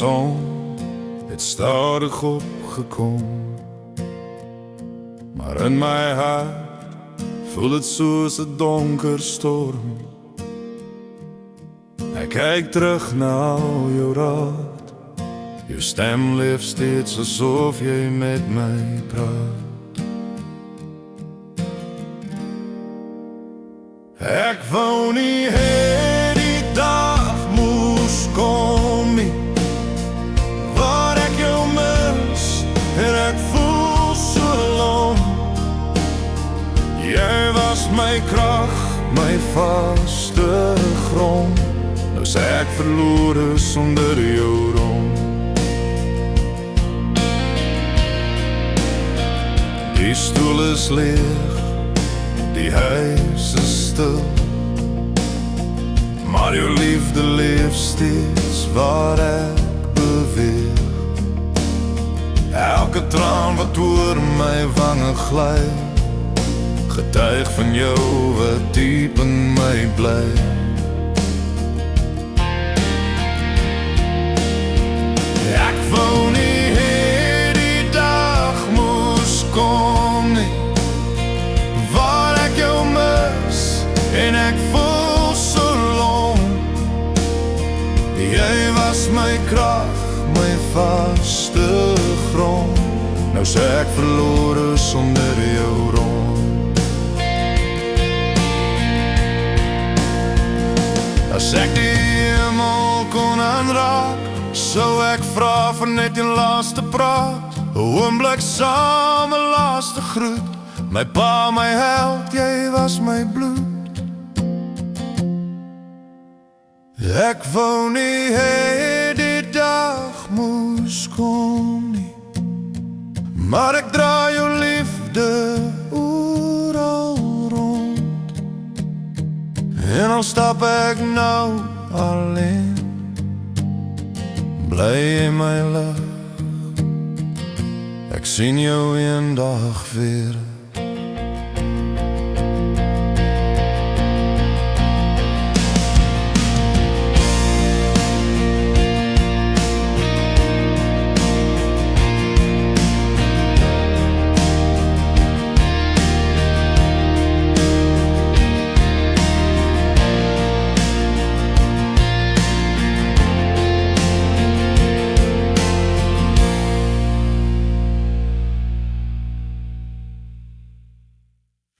son het stadig opgekom, maar in my hart voel het soos 'n donker storm. Ek kyk terug na al jou raad, jou stem leef steeds asof jy met my praat. Ek wou nie hê die dag moes kom nie, waar ek jou mis en ek voel so alom. Jy was my krag, my vaste grond, nou sê ek verlore sonder jou rond. Die stoel is leeg, die huis is stil, maar jou liefde leef steeds waar ek beweeg. Elke traan wat oor my wange gly, getuig van jou wat diep in my bly. Ek wou nie hê die dag moes kom nie, waar ek jou mis en ek voel so lom. Jy was my krag, my vaste grond, nou sê ek verlore sonder jou rond. As ek die hemel kon aanraak, sou ek vra vir net die laaste praat, 'n oomblik saam, 'n laaste groet. My pa, my held, jy was my bloed. Ek wou nie hê die dag moes kom nie, maar ek dra jou liefde oral rond. En al stap ek nou alleen, bly in my lig, ek sien jou eendag weer.